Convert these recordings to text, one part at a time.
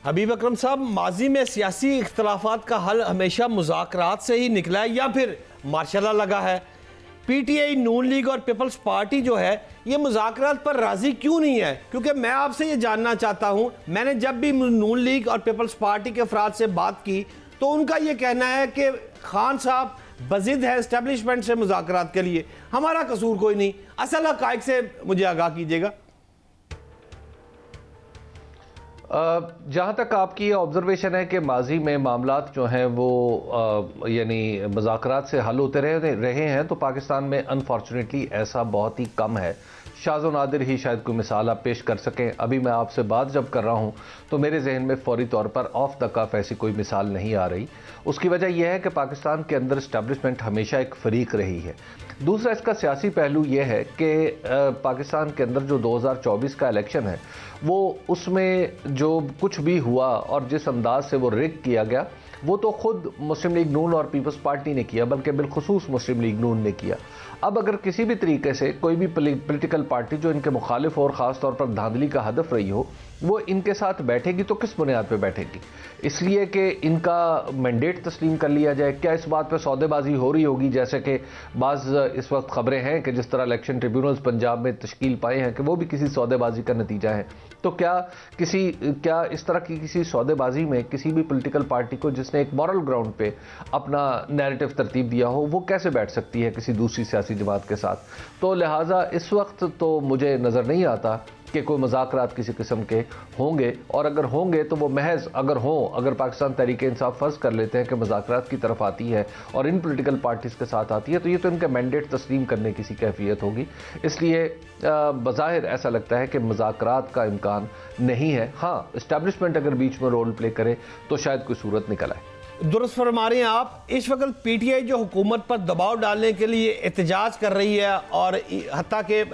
हबीब अकरम साहब, माजी में सियासी इख्तलाफात का हल हमेशा मुज़ाकरात से ही निकला है या फिर मार्शल लगा है? पीटीआई, नून लीग और पीपल्स पार्टी जो है ये मुज़ाकरात पर राज़ी क्यों नहीं है? क्योंकि मैं आपसे ये जानना चाहता हूँ, मैंने जब भी नून लीग और पीपल्स पार्टी के अफराद से बात की तो उनका ये कहना है कि खान साहब बज़िद है इस्टेब्लिशमेंट से मुज़ाकरात के लिए, हमारा कसूर कोई नहीं। असल हक़ाइक़ से मुझे आगाह कीजिएगा। जहाँ तक आपकी ऑब्जर्वेशन है कि माजी में मामलात जो हैं वो यानी मुज़ाकरात से हल होते रहे हैं, तो पाकिस्तान में अनफॉर्चुनेटली ऐसा बहुत ही कम है। शाज़ो नादिर ही शायद कोई मिसाल आप पेश कर सकें। अभी मैं आपसे बात जब कर रहा हूँ तो मेरे जहन में फौरी तौर पर ऑफ द कफ ऐसी कोई मिसाल नहीं आ रही। उसकी वजह यह है कि पाकिस्तान के अंदर इस्टेब्लिशमेंट हमेशा एक फरीक रही है। दूसरा इसका सियासी पहलू यह है कि पाकिस्तान के अंदर जो 2024 का इलेक्शन है वो उसमें जो कुछ भी हुआ और जिस अंदाज से वो रिग किया गया वो तो खुद मुस्लिम लीग नून और पीपल्स पार्टी ने किया, बल्कि बिलखुसूस मुस्लिम लीग नून ने किया। अब अगर किसी भी तरीके से कोई भी पॉलिटिकल पार्टी जो इनके मुखालिफ हो और ख़ास तौर पर धांधली का हदफ रही हो वो इनके साथ बैठेगी तो किस बुनियाद पे बैठेगी? इसलिए कि इनका मैंडेट तस्लीम कर लिया जाए? क्या इस बात पे सौदेबाजी हो रही होगी, जैसे कि बाज़ इस वक्त खबरें हैं कि जिस तरह इलेक्शन ट्रिब्यूनल्स पंजाब में तश्कील पाए हैं कि वो भी किसी सौदेबाजी का नतीजा है? तो क्या इस तरह की किसी सौदेबाजी में किसी भी पॉलिटिकल पार्टी को जिसने एक मॉरल ग्राउंड पे अपना नैरेटिव तरतीब दिया हो वो कैसे बैठ सकती है किसी दूसरी सियासी जमात के साथ? तो लिहाजा इस वक्त तो मुझे नज़र नहीं आता कि कोई मुज़ाकरात किसी किस्म के होंगे, और अगर होंगे तो वो महज अगर पाकिस्तान तहरीक इंसाफ फ़र्ज़ कर लेते हैं कि मुज़ाकरात की तरफ आती है और इन पॉलिटिकल पार्टीज़ के साथ आती है तो ये तो इनका मैंडेट तस्लीम करने की सी कैफियत होगी। इसलिए बज़ाहिर ऐसा लगता है कि मुज़ाकरात का इम्कान नहीं है। हाँ, इस्टेब्लिशमेंट अगर बीच में रोल प्ले करे तो शायद कोई सूरत निकल आए। दुरुस्त फरमा रहे हैं आप। इस वक्त पीटीआई जो हुकूमत पर दबाव डालने के लिए एहतजाज कर रही है और हत्ता के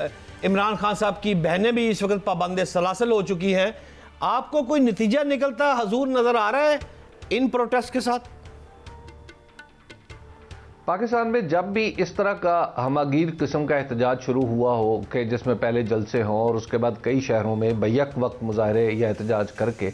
इमरान खान साहब की बहनें भी इस वक्त पाबंद सलासल हो चुकी हैं, आपको कोई नतीजा निकलता हजूर नजर आ रहा है इन प्रोटेस्ट के साथ? पाकिस्तान में जब भी इस तरह का हमागीर किस्म का एहतजाज शुरू हुआ हो कि जिसमें पहले जलसे हों और उसके बाद कई शहरों में बैक वक्त मुजाहरे या एहतजाज करके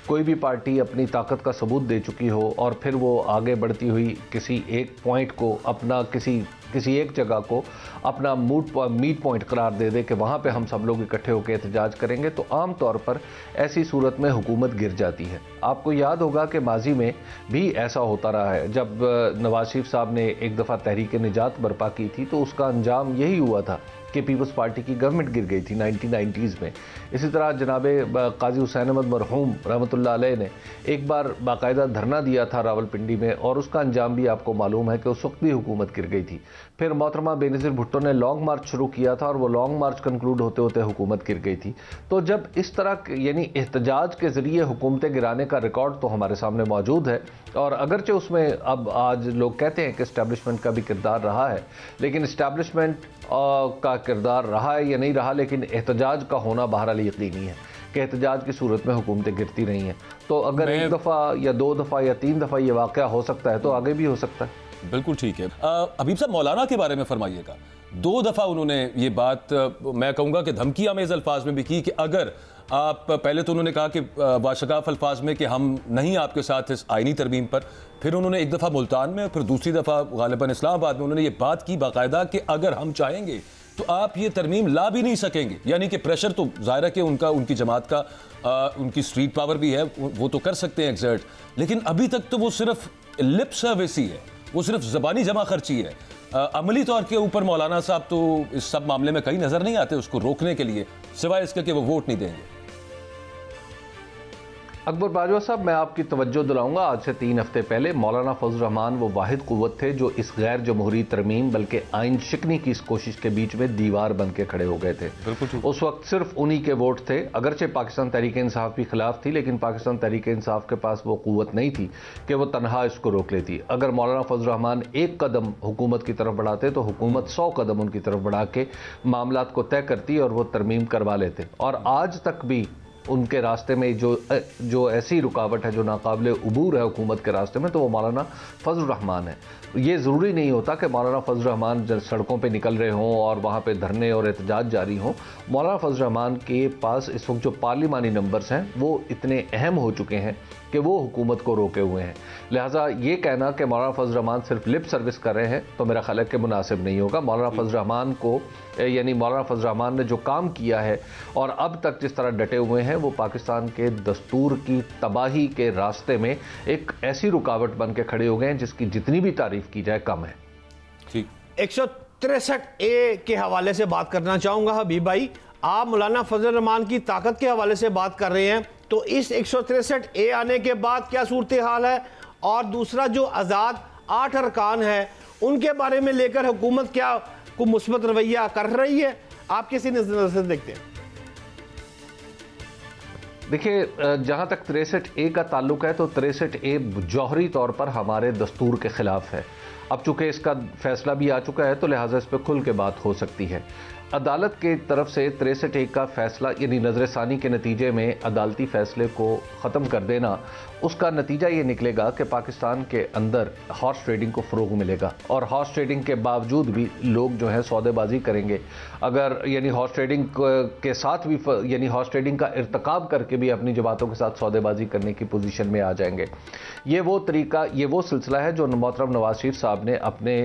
कोई भी पार्टी अपनी ताकत का सबूत दे चुकी हो और फिर वो आगे बढ़ती हुई किसी एक पॉइंट को अपना किसी एक जगह को अपना मीट पॉइंट करार दे दे कि वहाँ पे हम सब लोग इकट्ठे होकर एहतजाज करेंगे, तो आम तौर पर ऐसी सूरत में हुकूमत गिर जाती है। आपको याद होगा कि माजी में भी ऐसा होता रहा है। जब नवाज शरीफ साहब ने एक दफ़ा तहरीक निजात बर्पा की थी तो उसका अंजाम यही हुआ था कि पीपल्स पार्टी की गवर्नमेंट गिर गई थी 1990s में। इसी तरह जनाबे काजी हुसैन अहमद मरहूम रहमतुल्लाह अलैह ने एक बार बाकायदा धरना दिया था रावलपिंडी में और उसका अंजाम भी आपको मालूम है कि उस वक्त भी हुकूमत गिर गई थी। फिर मोहतरमा बेनज़ीर भुट्टो ने लॉन्ग मार्च शुरू किया था और वो लॉन्ग मार्च कंक्लूड होते होते हुकूमत गिर गई थी। तो जब इस तरह यानी एहतजाज के ज़रिए हुकूमतें गिराने का रिकॉर्ड तो हमारे सामने मौजूद है, और अगरचे उसमें अब आज लोग कहते हैं कि इस्टेब्लिशमेंट का भी किरदार रहा है, लेकिन इस्टेब्लिशमेंट का किरदार रहा है या नहीं रहा, लेकिन एहतजाज का होना बहरहाल यकीनी है कि एहतजाज की सूरत में हुकूमतें गिरती रही हैं। तो अगर एक दफ़ा या दो दफ़ा या तीन दफ़ा ये वाक़या हो सकता है तो आगे भी हो सकता है। बिल्कुल ठीक है। हबीब साहब, मौलाना के बारे में फरमाइएगा। 2 दफ़ा उन्होंने ये बात मैं कहूँगा कि धमकी आमेज़ अल्फाज में भी की कि अगर आप, पहले तो उन्होंने कहा कि वाशगाफ अल्फाज में कि हम नहीं आपके साथ इस आइनी तरमीम पर, फिर उन्होंने एक दफ़ा मुल्तान में, फिर दूसरी दफ़ा गालिबन इस्लामाबाद में उन्होंने ये बात की बाकायदा कि अगर हम चाहेंगे तो आप ये तरमीम ला भी नहीं सकेंगे। यानी कि प्रेशर तो ज़ाहिर है कि उनकी जमात का उनकी स्ट्रीट पावर भी है, वो तो कर सकते हैं एक्सर्ट, लेकिन अभी तक तो वो सिर्फ लिप सर्विस ही है, वो सिर्फ ज़बानी जमा खर्ची है। अमली तौर के ऊपर मौलाना साहब तो इस सब मामले में कहीं नज़र नहीं आते उसको रोकने के लिए, सिवाय इसके कि वो वोट नहीं देंगे। अकबर बाजवा साहब, मैं आपकी तवज्जो दिलाऊंगा, आज से 3 हफ्ते पहले मौलाना फजल रहमान वो वाहिद कुव्वत थे जो इस गैर जमहूरी तरमीम बल्कि आइन शिकनी की इस कोशिश के बीच में दीवार बन के खड़े हो गए थे। उस वक्त सिर्फ उन्हीं के वोट थे, अगरचे पाकिस्तान तहरीक इंसाफ भी खिलाफ थी, लेकिन पाकिस्तान तहरीक इंसाफ के पास वो कुव्वत नहीं थी कि वो तनहा इसको रोक लेती। अगर मौलाना फजल रहमान एक कदम हुकूमत की तरफ बढ़ाते तो हुकूमत 100 कदम उनकी तरफ बढ़ा के मामलात को तय करती और वो तरमीम करवा लेते। और आज तक भी उनके रास्ते में जो ऐसी रुकावट है जो नाकाबिले उबूर है हुकूमत के रास्ते में, तो वो मौलाना फजल रहमान है। ये ज़रूरी नहीं होता कि मौलाना फजल रहमान सड़कों पे निकल रहे हों और वहाँ पे धरने और एहतजाज जारी हों। मौलाना फजल रहमान के पास इस वक्त जो पार्लिमानी नंबर्स हैं वो इतने अहम हो चुके हैं कि वो हुकूमत को रोके हुए हैं। लिहाजा ये कहना कि मौलाना फजल रहमान सिर्फ लिप सर्विस कर रहे हैं तो मेरा ख्याल है कि मुनासिब नहीं होगा। मौलाना फजल रहमान को यानी मौलाना फजल रहमान ने जो काम किया है और अब तक जिस तरह डटे हुए हैं वो पाकिस्तान के दस्तूर की तबाही के रास्ते में एक ऐसी रुकावट बन के खड़े हो गए हैं जिसकी जितनी भी तारीफ की जाए कम है। ठीक, 163A के हवाले से बात करना चाहूँगा हबीब भाई। आप मौलाना फजल रहमान की ताकत के हवाले से बात कर रहे हैं, तो इस 163A आने के बाद क्या सूरत हाल है? और दूसरा जो आज़ाद 8 अरकान है उनके बारे में लेकर हुकूमत क्या को मुस्बत रवैया कर रही है? आप किसी नजर से देखते हैं? देखिए, जहाँ तक 63A का ताल्लुक है तो 63A जौहरी तौर पर हमारे दस्तूर के ख़िलाफ़ है। अब चूँकि इसका फ़ैसला भी आ चुका है तो लिहाजा इस पर खुल के बात हो सकती है। अदालत के तरफ से 63A का फ़ैसला यानी नज़रसानी के नतीजे में अदालती फ़ैसले को ख़त्म कर देना, उसका नतीजा ये निकलेगा कि पाकिस्तान के अंदर हॉर्स ट्रेडिंग को फ़रोग़ मिलेगा और हॉर्स ट्रेडिंग के बावजूद भी लोग जो है सौदेबाजी करेंगे। अगर यानी हॉर्स ट्रेडिंग के साथ भी यानी हॉर्स ट्रेडिंग का इर्तकाब करके भी अपनी जमातों के साथ सौदेबाजी करने की पोजीशन में आ जाएंगे। ये वो तरीका, ये वो सिलसिला है जो मोहतरम नवाज शरीफ साहब ने अपने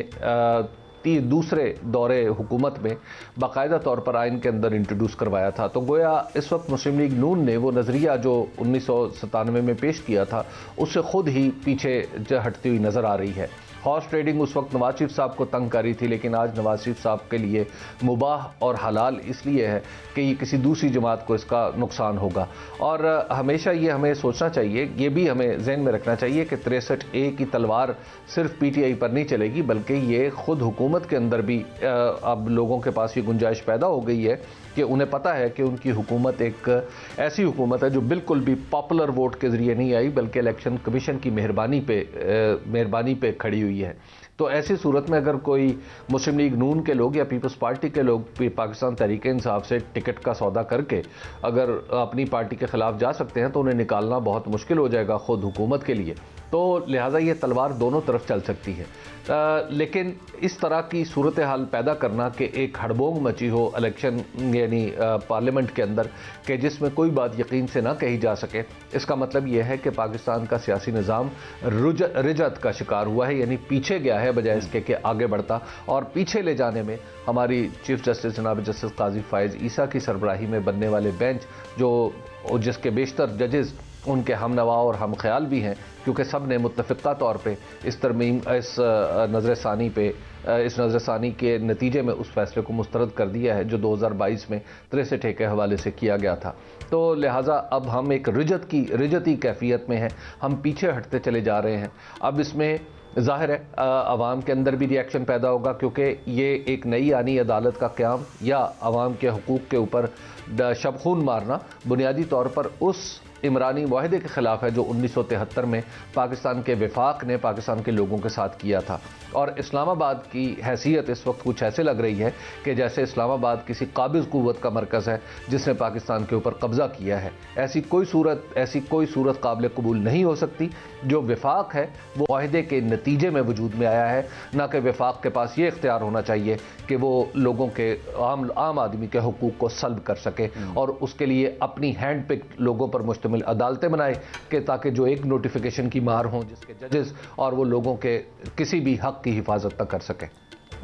दूसरे दौरे हुकूमत में बाकायदा तौर पर आइन के अंदर इंट्रोड्यूस करवाया था। तो गोया इस वक्त मुस्लिम लीग नून ने वो नज़रिया जो 1997 में पेश किया था उससे ख़ुद ही पीछे हटती हुई नज़र आ रही है। हॉर्स ट्रेडिंग उस वक्त नवाज शरीफ साहब को तंग कर रही थी, लेकिन आज नवाज शरीफ साहब के लिए मुबाह और हलाल इसलिए है कि ये किसी दूसरी जमात को इसका नुकसान होगा। और हमेशा ये हमें सोचना चाहिए, ये भी हमें जहन में रखना चाहिए कि 63A की तलवार सिर्फ PTI पर नहीं चलेगी, बल्कि ये ख़ुद हुकूमत के अंदर भी अब लोगों के पास ये गुंजाइश पैदा हो गई है कि उन्हें पता है कि उनकी हुकूमत एक ऐसी हुकूमत है जो बिल्कुल भी पॉपुलर वोट के ज़रिए नहीं आई, बल्कि इलेक्शन कमीशन की मेहरबानी पे खड़ी हुई है। तो ऐसी सूरत में अगर कोई मुस्लिम लीग नून के लोग या पीपल्स पार्टी के लोग पाकिस्तान तहरीक इंसाफ से टिकट का सौदा करके अगर अपनी पार्टी के ख़िलाफ़ जा सकते हैं तो उन्हें निकालना बहुत मुश्किल हो जाएगा ख़ुद हुकूमत के लिए। तो लिहाजा ये तलवार दोनों तरफ चल सकती है। लेकिन इस तरह की सूरत हाल पैदा करना कि एक हड़बोंग मची हो इलेक्शन यानी पार्लियामेंट के अंदर कि जिसमें कोई बात यकीन से ना कही जा सके, इसका मतलब यह है कि पाकिस्तान का सियासी निज़ाम रिजत का शिकार हुआ है, यानी पीछे गया है बजाय इसके कि आगे बढ़ता। और पीछे ले जाने में हमारी चीफ जस्टिस जनाब जस्टिस काजी फायज़ ईसा की सरबराही में बनने वाले बेंच जिसके बेशतर जजेस उनके हम नवा और हम ख्याल भी हैं, क्योंकि सब ने मुत्तफ़िक़ा तौर पे इस तरमीम इस नज़रसानी के नतीजे में उस फैसले को मुस्तरद कर दिया है जो 2022 में 63A के हवाले से किया गया था। तो लिहाजा अब हम एक रिजती कैफियत में हैं, हम पीछे हटते चले जा रहे हैं। अब इसमें ज़ाहिर है आवाम के अंदर भी रिएक्शन पैदा होगा, क्योंकि ये एक नई आनी अदालत का क़याम या आवाम के हुकूक़ के ऊपर शबखून मारना बुनियादी तौर पर उस इमरानी मुआहदे के ख़िलाफ़ है जो 1973 में पाकिस्तान के वफाक ने पाकिस्तान के लोगों के साथ किया था। और इस्लामाबाद की हैसियत इस वक्त कुछ ऐसे लग रही है कि जैसे इस्लामाबाद किसी काबिज़ क़ुव्वत का मरकज़ है जिसने पाकिस्तान के ऊपर कब्ज़ा किया है। ऐसी कोई सूरत काबिल कबूल नहीं हो सकती। जो वफाक है वो मुआहदे के नतीजे में वजूद में आया है, ना कि वफाक के पास ये इख्तियार होना चाहिए कि वो लोगों के आम आदमी के हुकूक को सल्ब कर सके और उसके लिए अपनी हैंड पिक लोगों पर मुश्तमिल अदालतें बनाए कि ताकि जो एक नोटिफिकेशन की मार हों जिसके जजेस और वो लोगों के किसी भी हक की हिफाजत न कर सके।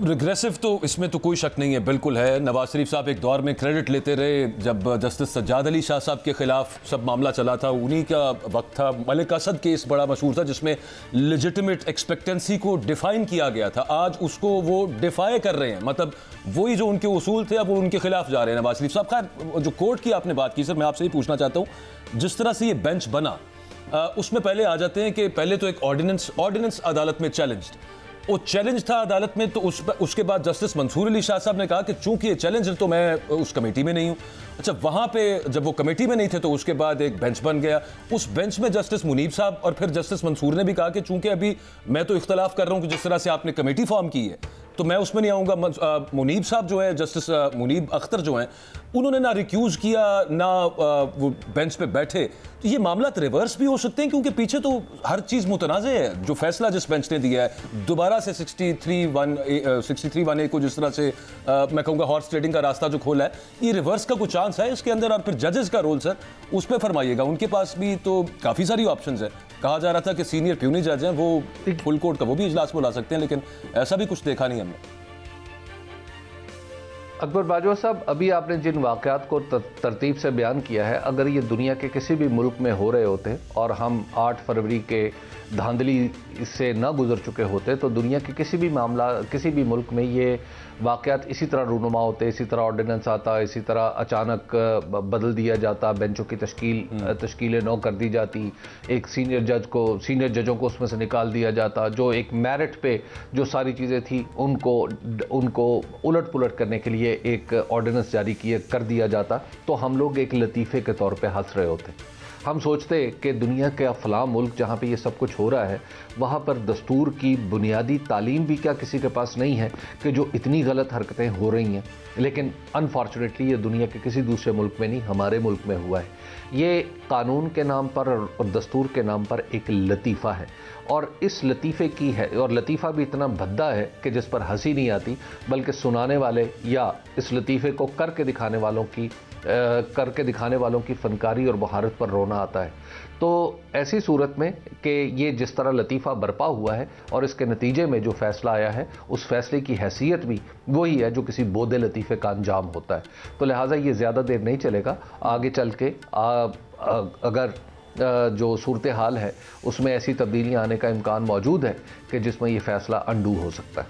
रिग्रेसिव तो इसमें तो कोई शक नहीं है, बिल्कुल है। नवाज शरीफ साहब एक दौर में क्रेडिट लेते रहे जब जस्टिस सज्जाद अली शाह साहब के खिलाफ सब मामला चला था, उन्हीं का वक्त था। मलिक असद केस बड़ा मशहूर था जिसमें लेजिटिमेट एक्सपेक्टेंसी को डिफाइन किया गया था, आज उसको वो डिफाई कर रहे हैं। मतलब वही जो उनके उसूल थे अब वो उनके खिलाफ जा रहे हैं नवाज शरीफ साहब। खैर, जो कोर्ट की आपने बात की सर, मैं आपसे ही पूछना चाहता हूँ, जिस तरह से ये बेंच बना उसमें पहले आ जाते हैं कि पहले तो एक ऑर्डिनेंस अदालत में चैलेंज्ड, वो चैलेंज था अदालत में, तो उसके बाद जस्टिस मंसूर अली शाह साहब ने कहा कि चूंकि ये चैलेंज है तो मैं उस कमेटी में नहीं हूं। अच्छा, वहां पे जब वो कमेटी में नहीं थे तो उसके बाद एक बेंच बन गया, उस बेंच में जस्टिस मुनीब साहब और फिर जस्टिस मंसूर ने भी कहा कि चूंकि अभी मैं तो इख्तलाफ कर रहा हूं कि जिस तरह से आपने कमेटी फॉर्म की है तो मैं उसमें नहीं आऊँगा। मुनीब साहब जो है, जस्टिस मुनीब अख्तर जो हैं, उन्होंने ना रिक्यूज़ किया ना वो बेंच पे बैठे। तो ये मामला रिवर्स भी हो सकते हैं, क्योंकि पीछे तो हर चीज़ मुतनाज़े है। जो फैसला जिस बेंच ने दिया है दोबारा से 63(1)(a) को जिस तरह से मैं कहूँगा हॉर्स ट्रेडिंग का रास्ता जो खोला है, ये रिवर्स का कुछ चांस है इसके अंदर। और फिर जजेस का रोल सर, उस पर फरमाइएगा। उनके पास भी तो काफ़ी सारी ऑप्शंस है। कहा जा रहा था कि सीनियर प्यूनी जज हैं, वो फुल कोर्ट का वो भी इजलास बुला सकते हैं, लेकिन ऐसा भी कुछ देखा नहीं हमने। अकबर बाजवा साहब, अभी आपने जिन वाक़यात को तरतीब से बयान किया है, अगर ये दुनिया के किसी भी मुल्क में हो रहे होते और हम 8 फरवरी के धांधली से न गुजर चुके होते, तो दुनिया के किसी भी मुल्क में ये वाक़यात इसी तरह रूनुमा होते, इसी तरह ऑर्डिनेंस आता, इसी तरह अचानक बदल दिया जाता, बेंचों की तश्कीलें नौ कर दी जाती, एक सीनियर जजों को उसमें से निकाल दिया जाता, जो एक मेरिट पे जो सारी चीज़ें थी उनको उलट पुलट करने के लिए एक ऑर्डिनेंस जारी कर दिया जाता, तो हम लोग एक लतीफ़े के तौर पे हंस रहे होते। हम सोचते कि दुनिया के फलां मुल्क जहाँ पे ये सब कुछ हो रहा है, वहाँ पर दस्तूर की बुनियादी तालीम भी क्या किसी के पास नहीं है कि जो इतनी गलत हरकतें हो रही हैं। लेकिन अनफॉर्चुनेटली ये दुनिया के किसी दूसरे मुल्क में नहीं, हमारे मुल्क में हुआ है। ये कानून के नाम पर और दस्तूर के नाम पर एक लतीफ़ा है, और इस लतीफ़े की है, और लतीफ़ा भी इतना भद्दा है कि जिस पर हंसी नहीं आती, बल्कि सुनाने वाले या इस लतीफ़े को करके दिखाने वालों की फनकारी और महारत पर रोना आता है। तो ऐसी सूरत में कि ये जिस तरह लतीफ़ा बरपा हुआ है और इसके नतीजे में जो फ़ैसला आया है, उस फ़ैसले की हैसियत भी वही है जो किसी बोदे लतीफ़े का अंजाम होता है। तो लिहाजा ये ज़्यादा देर नहीं चलेगा। आगे चल के अगर जो सूरत हाल है उसमें ऐसी तब्दीलियाँ आने का इम्कान मौजूद है कि जिसमें ये फ़ैसला अंडू हो सकता है।